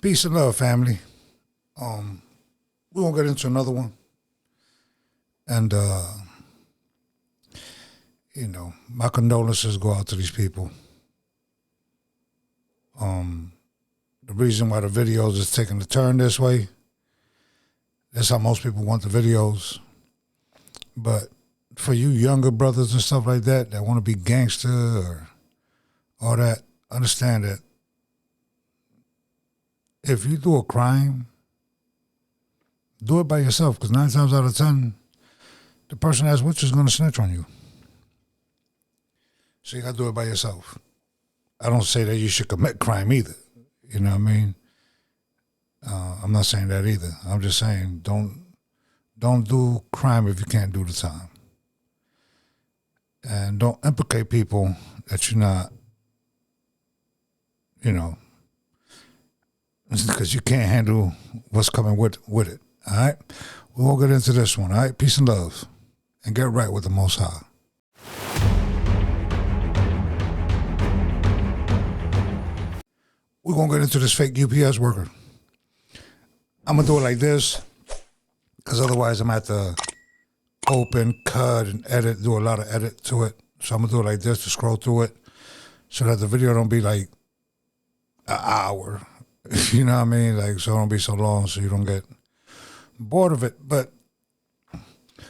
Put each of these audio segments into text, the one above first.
Peace and love, family. We're gonna get into another one. And my condolences go out to these people. The reason why the videos is taking a turn this way, that's how most people want the videos. But for you younger brothers and stuff like that want to be gangster or all that, understand that if you do a crime, do it by yourself, because 9 times out of 10, the person that's with you is going to snitch on you. So you got to do it by yourself. I don't say that you should commit crime either. You know what I mean? I'm not saying that either. I'm just saying don't do crime if you can't do the time. And don't implicate people that you're not, because you can't handle what's coming with it. All right? We won't get into this one. All right? Peace and love. And get right with the Most High. We're going to get into this fake UPS worker. I'm going to do it like this, because otherwise I'm going to have to open, cut, and edit, do a lot of edit to it. So I'm going to do it like this to scroll through it so that the video don't be like an hour. You know what I mean? Like, so it don't be so long so you don't get bored of it. But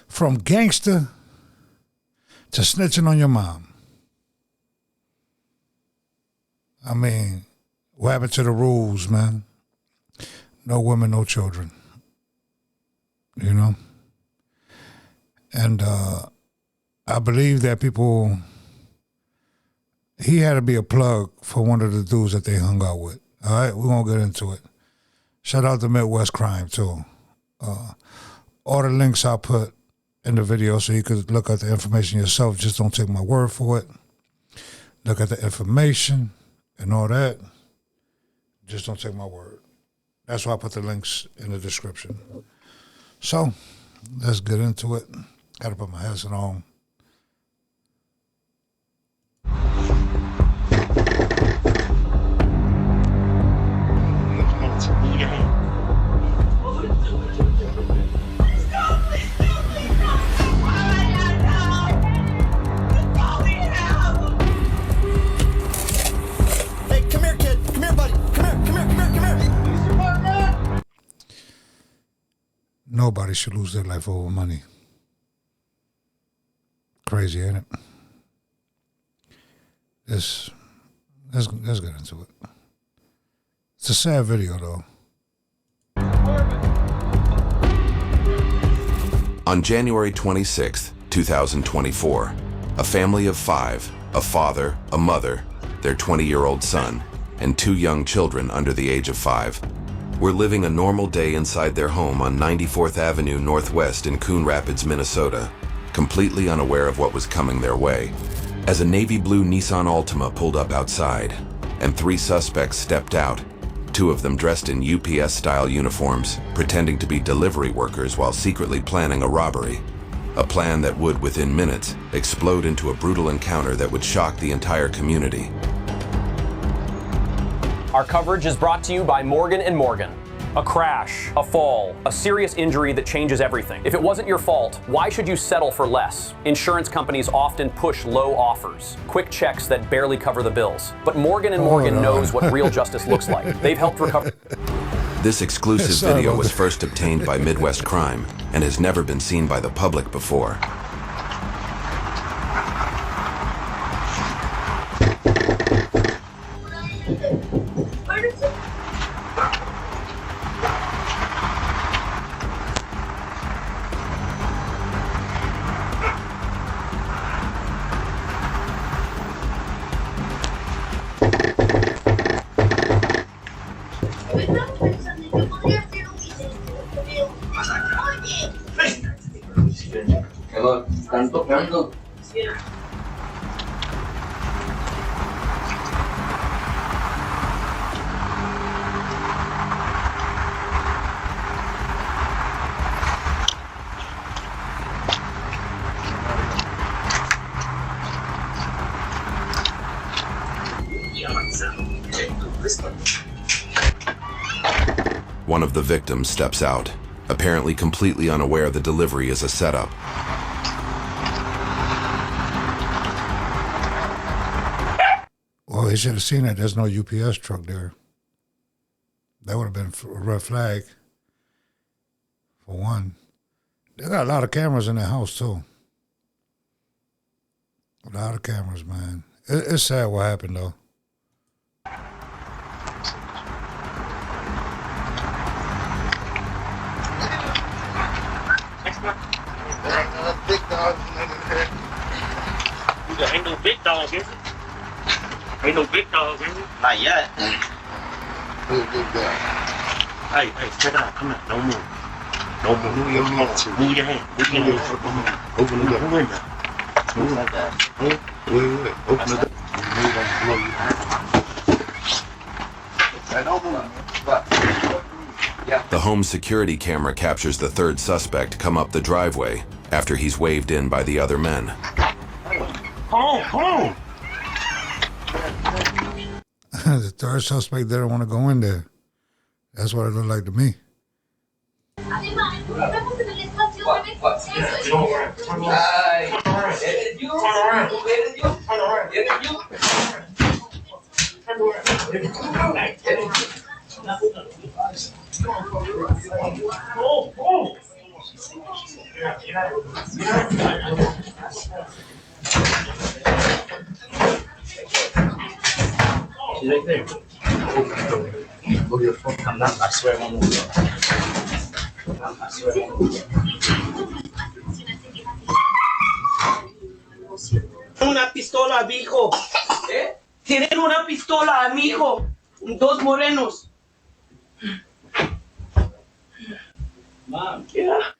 from gangster to snitching on your mom. I mean, what happened to the rules, man? No women, no children. You know? And I believe that he had to be a plug for one of the dudes that they hung out with. All right? We're going to get into it. Shout out to Midwest Crime, too. All the links I'll put in the video so you could look at the information yourself. Just don't take my word for it. Look at the information and all that. Just don't take my word. That's why I put the links in the description. So, let's get into it. Got to put my headset on. Nobody should lose their life over money. Crazy, ain't it? Let's get into it. It's a sad video, though. On January 26th, 2024, a family of 5, a father, a mother, their 20-year-old son, and 2 young children under the age of 5, were living a normal day inside their home on 94th Avenue Northwest in Coon Rapids, Minnesota, completely unaware of what was coming their way, as a navy blue Nissan Altima pulled up outside, and 3 suspects stepped out, 2 of them dressed in UPS-style uniforms, pretending to be delivery workers while secretly planning a robbery, a plan that would, within minutes, explode into a brutal encounter that would shock the entire community. Our coverage is brought to you by Morgan & Morgan. A crash, a fall, a serious injury that changes everything. If it wasn't your fault, why should you settle for less? Insurance companies often push low offers, quick checks that barely cover the bills. But Morgan & Morgan knows what real justice looks like. They've helped recover. This exclusive video was first obtained by Midwest Crime and has never been seen by the public before. Están tocando. one of the victims steps out, apparently completely unaware the delivery is a setup. Well, he should have seen that there's no UPS truck there. That would have been a red flag, for one. They got a lot of cameras in their house, too. A lot of cameras, man. It's sad what happened, though. Big dogs in there. Ain't no big dog, is it? Ain't no big dog, is it? Not yet. Who's big dog? Hey, check it out. Come on. Don't move. Don't move. Move your hand. Move your hand. Move your hand. Open the door. Move in there. Move like that. Wait. Open the door. Move on. Blow you. Hey, don't move. The home security camera captures the third suspect come up the driveway after he's waved in by the other men. Come on. The third suspect didn't want to go in there. That's what it looked like to me. She's right there. Look at your phone. I'm not. I swear I'm not. I swear. Una pistola, mijo. Tienen una pistola, amigo. Dos morenos. Mom, yeah.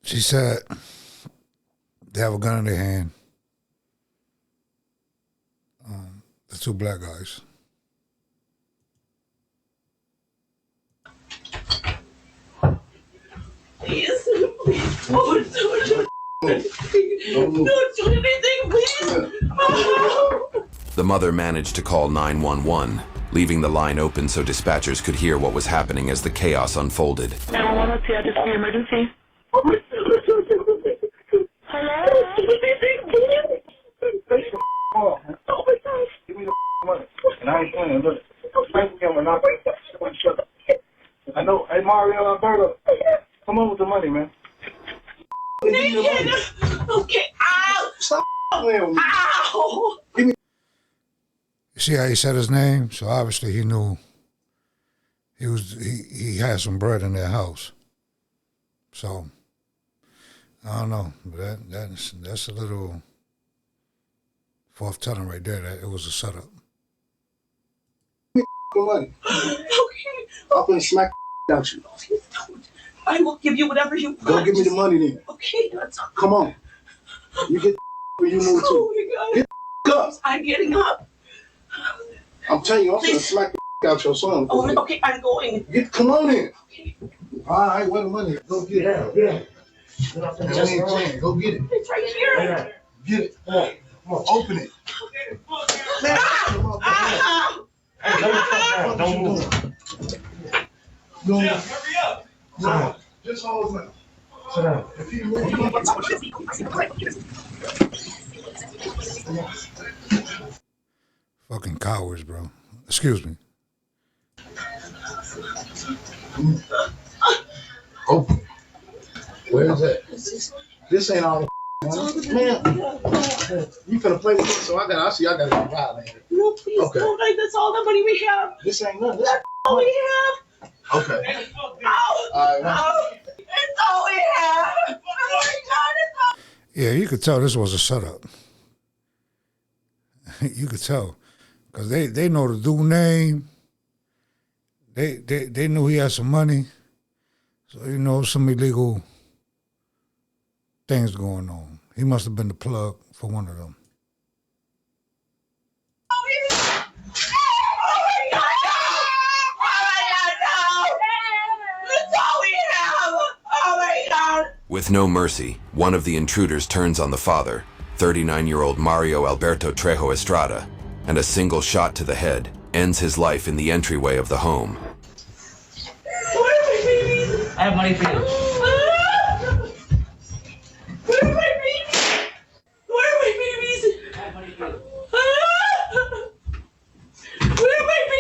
She said they have a gun in their hand. The two black guys. Please, don't do it. Don't do anything, please. The mother managed to call 911, leaving the line open so dispatchers could hear what was happening as the chaos unfolded. 911, see, I just need emergency. Hello? Oh my gosh. Give me the money. And I ain't playing. Look. I know. Hey, Mario Alberto. Come on with the money, man. Okay. Ow. Stop playing with me. Ow. Give me. You see how he said his name? So obviously he knew he had some bread in their house. So I don't know, but that's a little fourth telling right there that it was a setup. Money. Okay. I'm gonna smack out you. I will give you whatever you want. Go give me the money then. Okay, that's all. Come on. You get where you move to. Oh my God. Get up. I'm getting up. I'm telling you, I'm gonna smack out your son. Oh, okay, I'm going. Come on in. Okay. All right, where the money? Go get it. Yeah. Go get it. It's right here. Get it. Come on. Open it. Hey, don't move. Jeff, hurry up. No, just hold him. Sit down. If he moves, Fucking cowards, bro. Excuse me. Open it. Where is that? This ain't all the man. You finna play with me, so I gotta go violate. No, please don't. That's all the money we have. This ain't nothing. That's all we have. Okay. All right. It's all we have. Oh my God, it's all. Yeah, you could tell this was a setup. You could tell. Because they know the dude name. They knew he had some money. So, you know, some illegal things going on. He must have been the plug for one of them. With no mercy, one of the intruders turns on the father, 39-year-old Mario Alberto Trejo Estrada, and a single shot to the head ends his life in the entryway of the home. I have money for you. Where are my babies? Where are my babies? I have money for you. Where are my babies?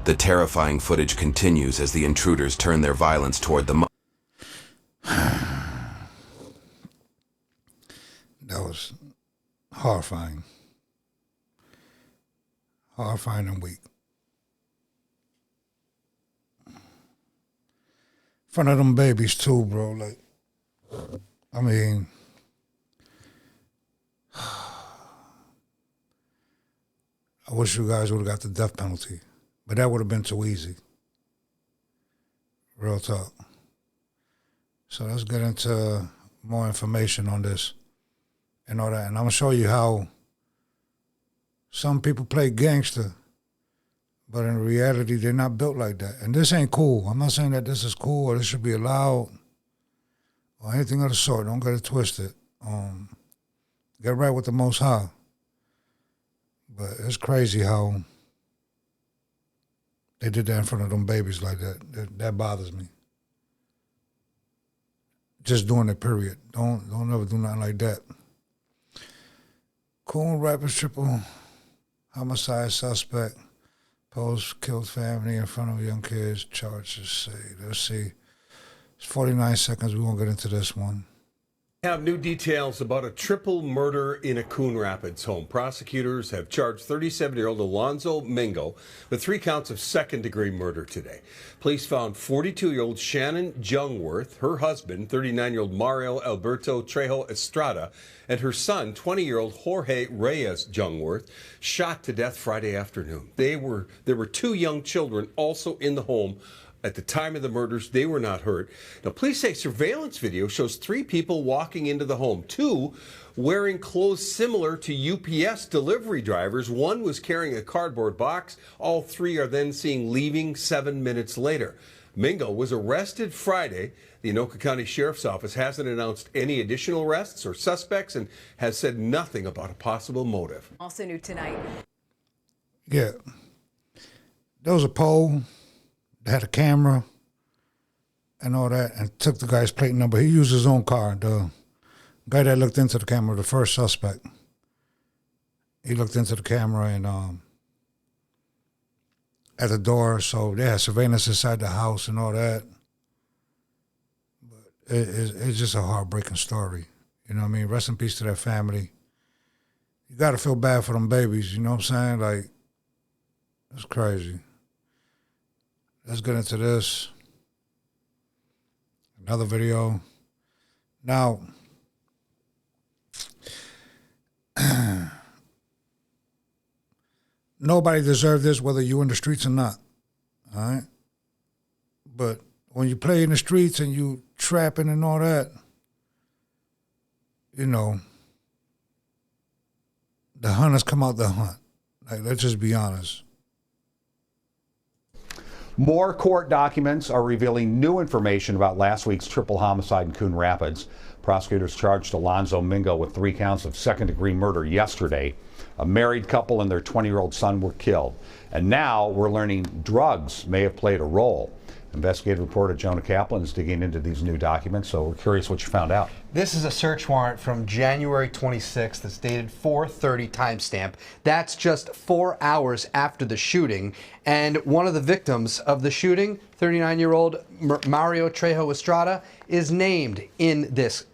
The terrifying footage continues as the intruders turn their violence toward the That was horrifying. Horrifying and weak. In front of them babies too, bro. Like, I mean, I wish you guys would have got the death penalty. But that would have been too easy. Real talk. So let's get into more information on this and all that. And I'm going to show you how some people play gangster, but in reality, they're not built like that. And this ain't cool. I'm not saying that this is cool or this should be allowed or anything of the sort. Don't get it twisted. Get right with the Most High. But it's crazy how they did that in front of them babies like that. That bothers me. Just doing it, period. Don't ever do nothing like that. Coon rapper triple homicide suspect killed family in front of young kids. Charges say. Let's see. It's 49 seconds. We won't get into this one. Have new details about a triple murder in a Coon Rapids home. Prosecutors have charged 37-year-old Alonzo Mingo with 3 counts of second-degree murder today. Police found 42-year-old Shannon Jungworth, her husband, 39-year-old Mario Alberto Trejo Estrada, and her son, 20-year-old Jorge Reyes Jungworth, shot to death Friday afternoon. There were 2 young children also in the home. At the time of the murders, they were not hurt. Now, police say surveillance video shows 3 people walking into the home. 2 wearing clothes similar to UPS delivery drivers. 1 was carrying a cardboard box. All 3 are then seen leaving 7 minutes later. Mingo was arrested Friday. The Anoka County Sheriff's Office hasn't announced any additional arrests or suspects and has said nothing about a possible motive. Also new tonight. Yeah. There was a poll. Had a camera and all that and took the guy's plate number. He used his own car. The guy that looked into the camera, the first suspect, he looked into the camera and at the door, so they had surveillance inside the house and all that. But it's just a heartbreaking story. You know what I mean? Rest in peace to that family. You got to feel bad for them babies, you know what I'm saying? Like, it's crazy. Let's get into this. Another video. Now, nobody deserves this, whether you're in the streets or not. All right? But when you play in the streets and you trapping and all that, you know, the hunters come out the hunt. Like, let's just be honest. More court documents are revealing new information about last week's triple homicide in Coon Rapids. Prosecutors charged Alonzo Mingo with 3 counts of second-degree murder yesterday. A married couple and their 20-year-old son were killed. And now we're learning drugs may have played a role. Investigative reporter Jonah Kaplan is digging into these new documents, so we're curious what you found out. This is a search warrant from January 26th that's dated 4:30 timestamp. That's just 4 hours after the shooting. And one of the victims of the shooting, 39-year-old Mario Trejo Estrada, is named in this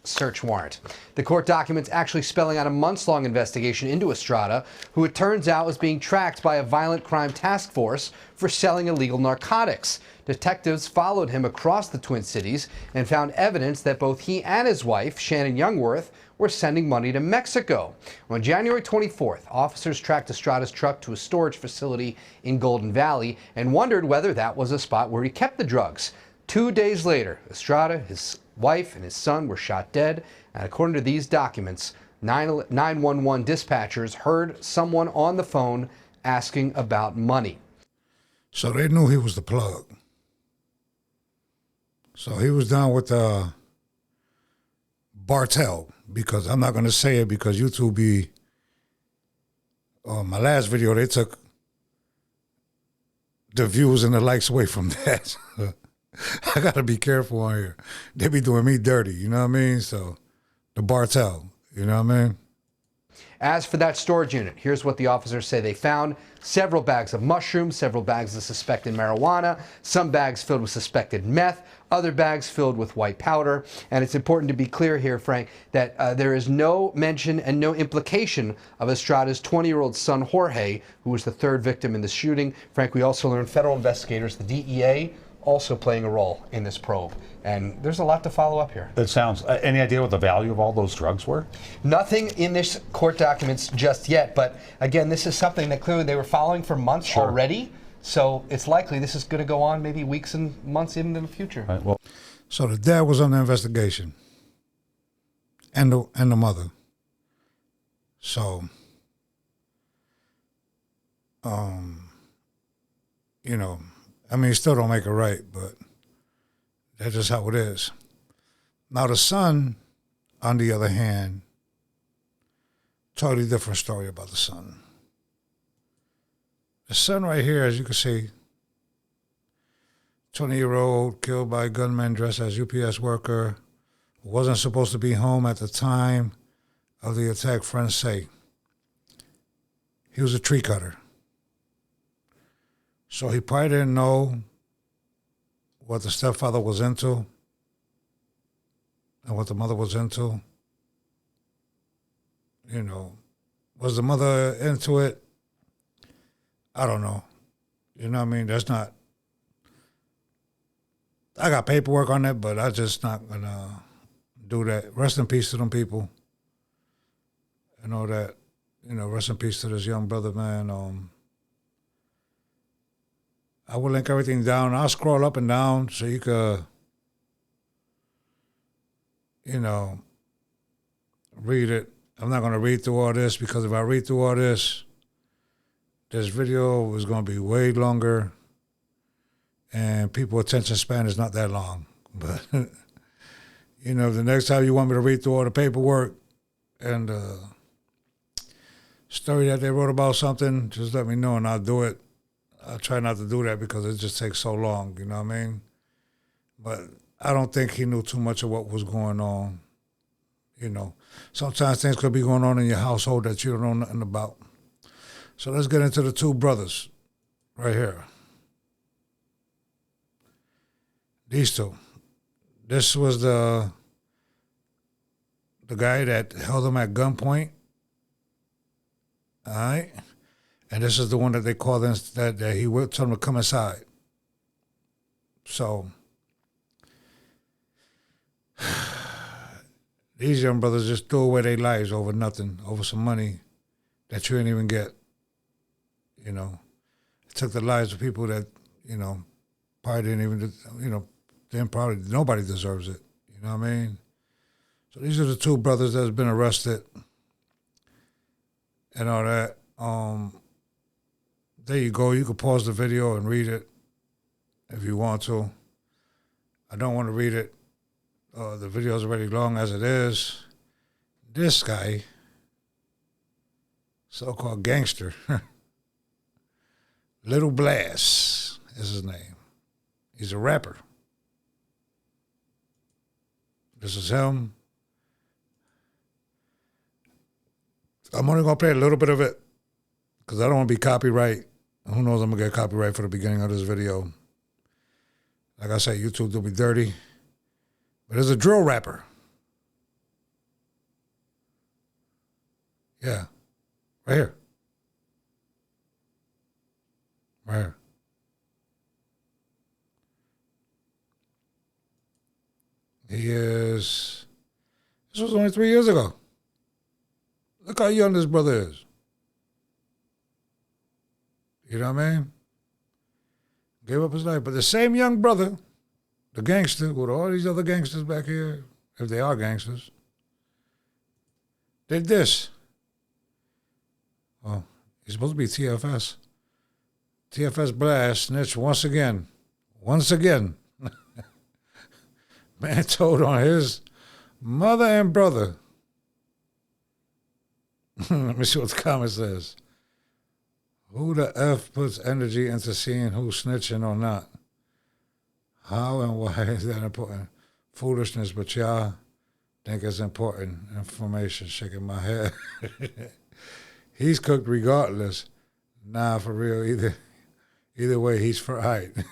search warrant. The court documents actually spelling out a months-long investigation into Estrada, who it turns out was being tracked by a violent crime task force for selling illegal narcotics. Detectives followed him across the Twin Cities and found evidence that both he and his wife, Shannon Jungworth, were sending money to Mexico. On January 24th, officers tracked Estrada's truck to a storage facility in Golden Valley and wondered whether that was a spot where he kept the drugs. 2 days later, Estrada, his wife, and his son were shot dead. And according to these documents, 911 dispatchers heard someone on the phone asking about money. So they knew he was the plug. So he was down with Bartel, because I'm not going to say it because YouTube be, my last video, they took the views and the likes away from that. I got to be careful on here. They be doing me dirty, you know what I mean? So the Bartel, you know what I mean? As for that storage unit, here's what the officers say they found. Several bags of mushrooms, several bags of suspected marijuana, some bags filled with suspected meth, other bags filled with white powder. And it's important to be clear here, Frank, that there is no mention and no implication of Estrada's 20-year-old son, Jorge, who was the third victim in the shooting. Frank, we also learned federal investigators, the DEA, also playing a role in this probe. And there's a lot to follow up here. That sounds, any idea what the value of all those drugs were? Nothing in this court documents just yet, but again, this is something that clearly they were following for months already, so it's likely this is going to go on maybe weeks and months even in the future. Right, well, so the dad was under investigation, and the mother. So, you know, I mean, still don't make it right, but that's just how it is. Now, the son, on the other hand, totally different story about the son. The son right here, as you can see, 20-year-old, killed by gunman dressed as UPS worker, wasn't supposed to be home at the time of the attack, friends say. He was a tree cutter. So he probably didn't know what the stepfather was into and what the mother was into. You know, was the mother into it? I don't know. You know what I mean? That's not, I got paperwork on it, but I just not gonna do that. Rest in peace to them people. I know that, you know, rest in peace to this young brother, man. I will link everything down. I'll scroll up and down so you could, you know, read it. I'm not going to read through all this because if I read through all this video is going to be way longer and people's attention span is not that long. But, you know, the next time you want me to read through all the paperwork and story that they wrote about something, just let me know and I'll do it. I try not to do that because it just takes so long, you know what I mean? But I don't think he knew too much of what was going on, you know. Sometimes things could be going on in your household that you don't know nothing about. So let's get into the two brothers right here. These two. This was the guy that held him at gunpoint, all right? And this is the one that they called in, that he told him to come inside. So these young brothers just threw away their lives over nothing, over some money that you didn't even get. You know, it took the lives of people that, you know, probably didn't even, you know, nobody deserves it. You know what I mean? So these are the two brothers that's been arrested and all that. There you go. You can pause the video and read it if you want to. I don't want to read it. The video is already long as it is. This guy, so-called gangster, Little Blast is his name. He's a rapper. This is him. I'm only going to play a little bit of it because I don't want to be copyright. Who knows, I'm going to get copyright for the beginning of this video. Like I said, YouTube do me dirty. But it's a drill rapper. Yeah. Right here. Right here. This was only 3 years ago. Look how young this brother is. You know what I mean? Gave up his life. But the same young brother, the gangster, with all these other gangsters back here, if they are gangsters, did this. Oh, he's supposed to be TFS. TFS blast, snitch once again. Once again. Man told on his mother and brother. Let me see what the comment says. Who the F puts energy into seeing who's snitching or not? How and why is that important? Foolishness, but y'all think it's important information. Shaking my head. He's cooked regardless. Nah, for real. Either way, he's fried.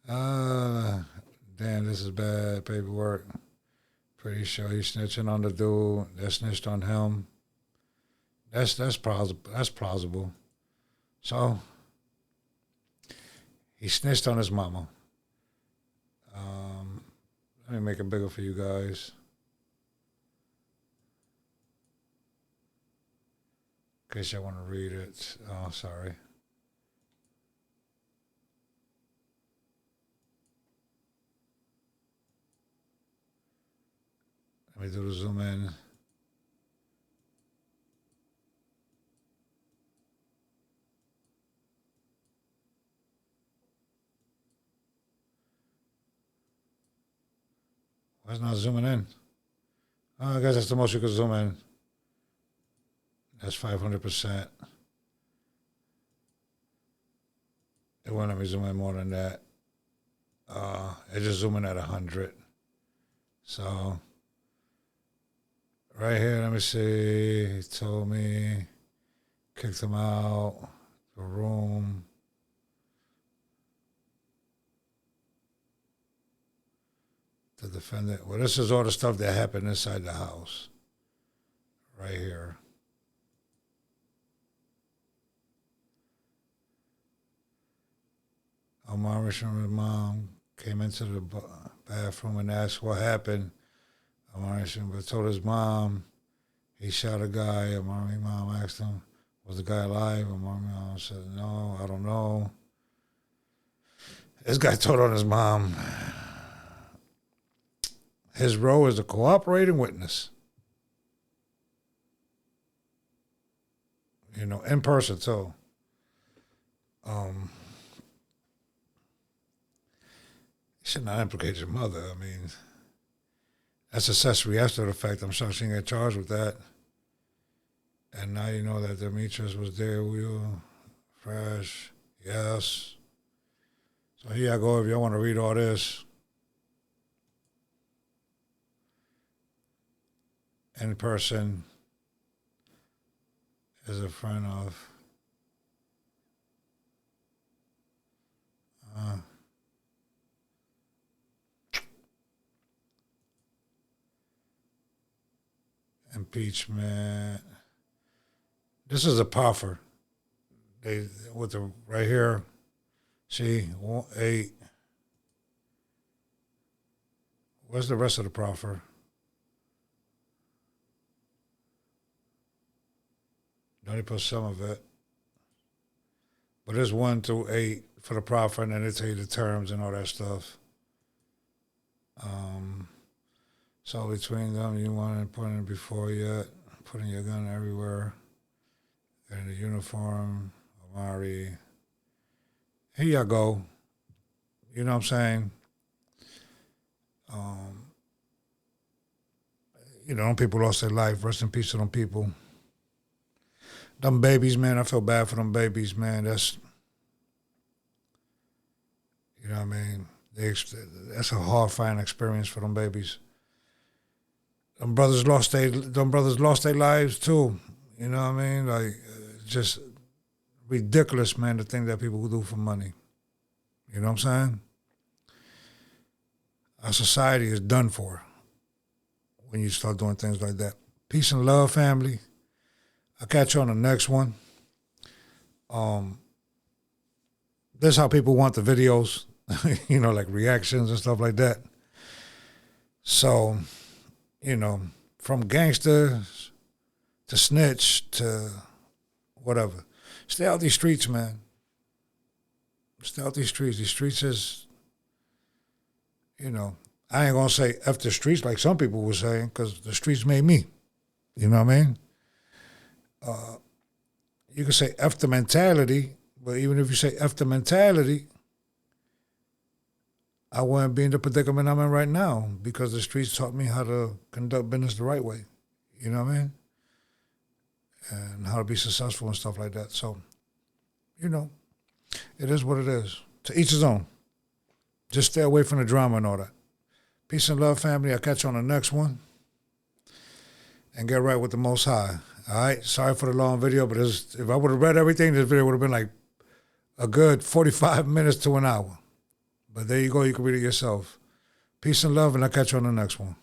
Damn, this is bad paperwork. Pretty sure he's snitching on the dude that snitched on him. That's plausible. That's plausible. So he snitched on his mama. Let me make it bigger for you guys. In case y'all want to read it. Oh, sorry. Let me do the zoom in. Why is it not zooming in? Oh, I guess that's the most you could zoom in. That's 500%. It won't let me zoom in more than that. It's just zooming at 100. So, right here, let me see. He told me, kicked him out, the room. The defendant. Well, this is all the stuff that happened inside the house. Right here. Omari's mom came into the bathroom and asked what happened. Omari's told his mom he shot a guy. Omari's mom asked him, was the guy alive? Omari's mom said, no, I don't know. This guy told on his mom. His role is a cooperating witness. You know, in person, too. You should not implicate your mother. I mean, that's accessory after the fact. I'm sure she didn't get charged with that. And now you know that Demetrius was there with you. Fresh. Yes. So here I go if y'all want to read all this. In person is a friend of impeachment. This is a proffer. They with the right here. See, 8. Where's the rest of the proffer? Only put some of it. But there's 1 through 8 for the proffer, and then they tell you the terms and all that stuff. So between them, you want to put in before yet, putting your gun everywhere. In the uniform, Omari. Here you go. You know what I'm saying? You know, them people lost their life. Rest in peace to them people. Them babies, man, I feel bad for them babies, man. That's, you know what I mean? That's a horrifying experience for them babies. Them brothers lost their lives too. You know what I mean? Like, just ridiculous, man, the thing that people do for money. You know what I'm saying? Our society is done for when you start doing things like that. Peace and love, family. I'll catch you on the next one. This is how people want the videos, you know, like reactions and stuff like that. So, you know, from gangsters to snitch to whatever. Stay out these streets, man. Stay out these streets. These streets is, you know, I ain't gonna say F the streets like some people were saying, because the streets made me. You know what I mean? You can say F the mentality, but even if you say F the mentality, I wouldn't be in the predicament I'm in right now because the streets taught me how to conduct business the right way. You know what I mean? And how to be successful and stuff like that. So, you know, it is what it is. To each his own. Just stay away from the drama and all that. Peace and love, family. I'll catch you on the next one. And get right with the Most High. All right? Sorry for the long video, but if I would have read everything, this video would have been like a good 45 minutes to an hour. But there you go. You can read it yourself. Peace and love, and I'll catch you on the next one.